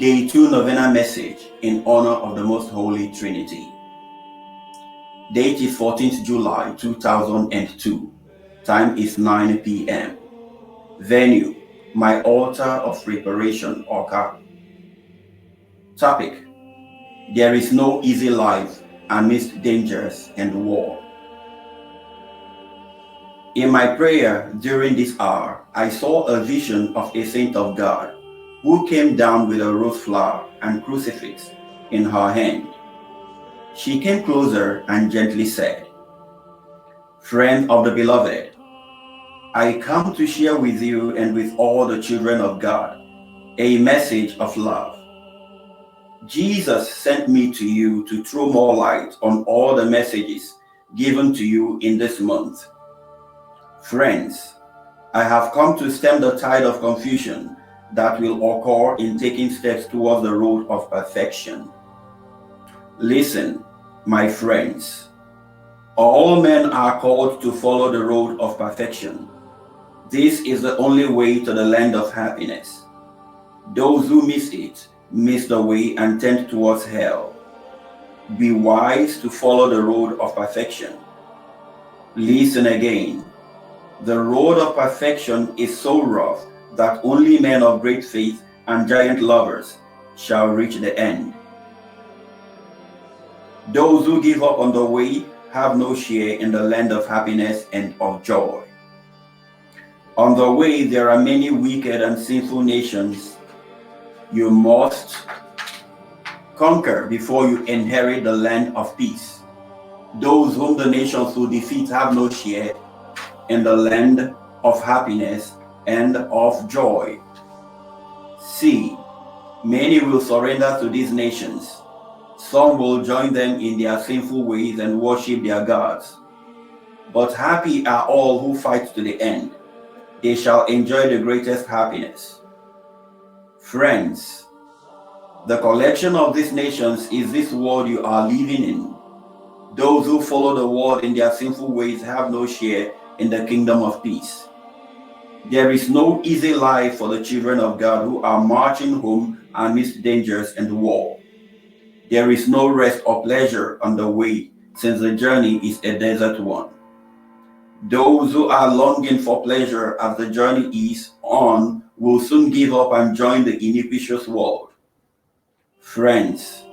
Day 2 Novena message in honor of the Most Holy Trinity. Date is 14th July 2002. Time is 9 p.m. Venue, my altar of reparation, AWKA. Topic, there is no easy life amidst dangers and war. In my prayer during this hour, I saw a vision of a saint of God who came down with a rose flower and crucifix in her hand. She came closer and gently said, "Friend of the beloved, I come to share with you and with all the children of God a message of love. Jesus sent me to you to throw more light on all the messages given to you in this month. Friends, I have come to stem the tide of confusion that will occur in taking steps towards the road of perfection. Listen, my friends, all men are called to follow the road of perfection. This is the only way to the land of happiness. Those who miss it miss the way and tend towards hell. Be wise to follow the road of perfection. Listen again. The road of perfection is so rough that only men of great faith and giant lovers shall reach the end. Those who give up on the way have no share in the land of happiness and of joy. On the way there are many wicked and sinful nations you must conquer before you inherit the land of peace. Those whom the nations will defeat have no share in the land of happiness and of joy. See, many will surrender to these nations. Some will join them in their sinful ways and worship their gods. But happy are all who fight to the end. They shall enjoy the greatest happiness. Friends, the collection of these nations is this world you are living in. Those who follow the world in their sinful ways have no share in the kingdom of peace. There is no easy life for the children of God who are marching home amidst dangers and war. There is no rest or pleasure on the way, since the journey is a desert one. Those who are longing for pleasure as the journey is on will soon give up and join the iniquitous world. Friends,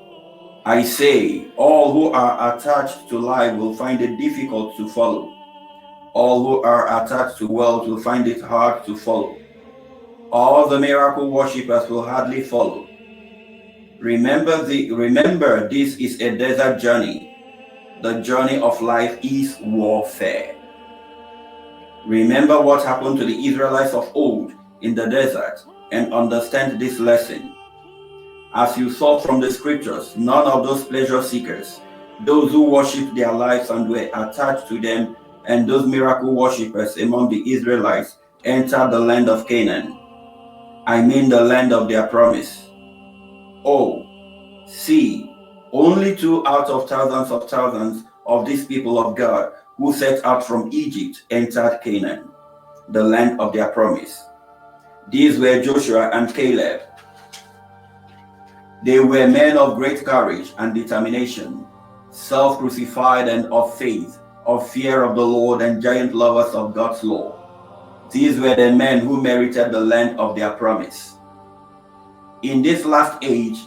I say, all who are attached to life will find it difficult to follow. All who are attached to wealth will find it hard to follow. All the miracle worshippers will hardly follow. Remember this is a desert journey. The journey of life is warfare. Remember what happened to the Israelites of old in the desert and understand this lesson. As you saw from the scriptures, none of those pleasure seekers, those who worshiped their lives and were attached to them, and those miracle worshippers among the Israelites entered the land of Canaan. I mean the land of their promise. Oh, see, only 2 out of thousands of these people of God who set out from Egypt entered Canaan, the land of their promise. These were Joshua and Caleb. They were men of great courage and determination, self-crucified and of faith, of fear of the Lord and giant lovers of God's law. These were the men who merited the land of their promise. In this last age,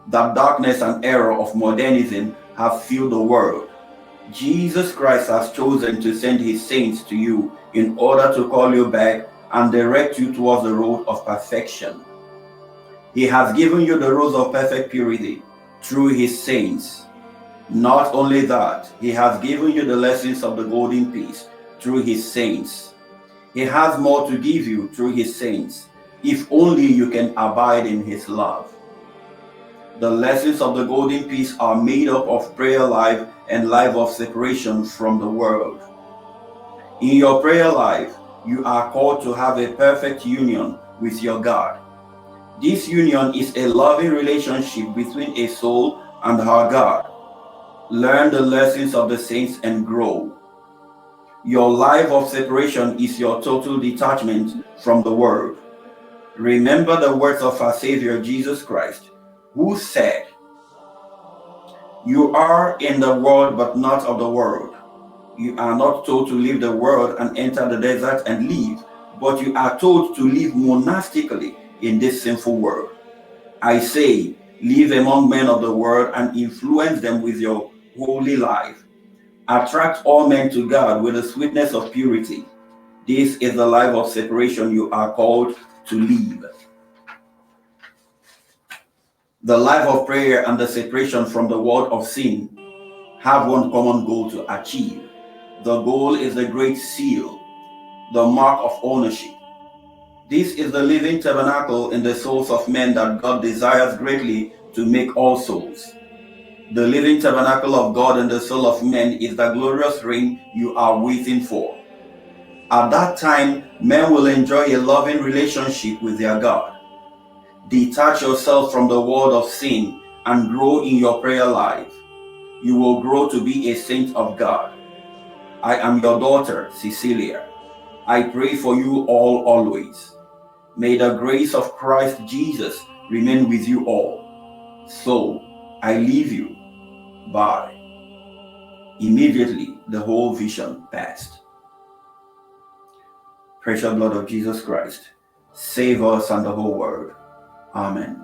the darkness and error of modernism have filled the world. Jesus Christ has chosen to send his saints to you in order to call you back and direct you towards the road of perfection. He has given you the rose of perfect purity through his saints. Not only that, he has given you the lessons of the golden peace through his saints. He has more to give you through his saints, if only you can abide in his love. The lessons of the golden peace are made up of prayer life and life of separation from the world. In your prayer life, you are called to have a perfect union with your God. This union is a loving relationship between a soul and her God. Learn the lessons of the saints and grow. Your life of separation is your total detachment from the world. Remember the words of our Savior Jesus Christ, who said, "You are in the world, but not of the world." You are not told to leave the world and enter the desert and live, but you are told to live monastically in this sinful world. I say, live among men of the world and influence them with your holy life. Attract all men to God with the sweetness of purity. This is the life of separation you are called to live. The life of prayer and the separation from the world of sin have one common goal to achieve. The goal is the great seal, the mark of ownership. This is the living tabernacle in the souls of men that God desires greatly to make all souls. The living tabernacle of God in the soul of men is the glorious reign you are waiting for. At that time, men will enjoy a loving relationship with their God. Detach yourself from the world of sin and grow in your prayer life. You will grow to be a saint of God. I am your daughter, Cecilia. I pray for you all always. May the grace of Christ Jesus remain with you all. So, I leave you. Bye. Immediately, the whole vision passed. Precious blood of Jesus Christ, save us and the whole world. Amen.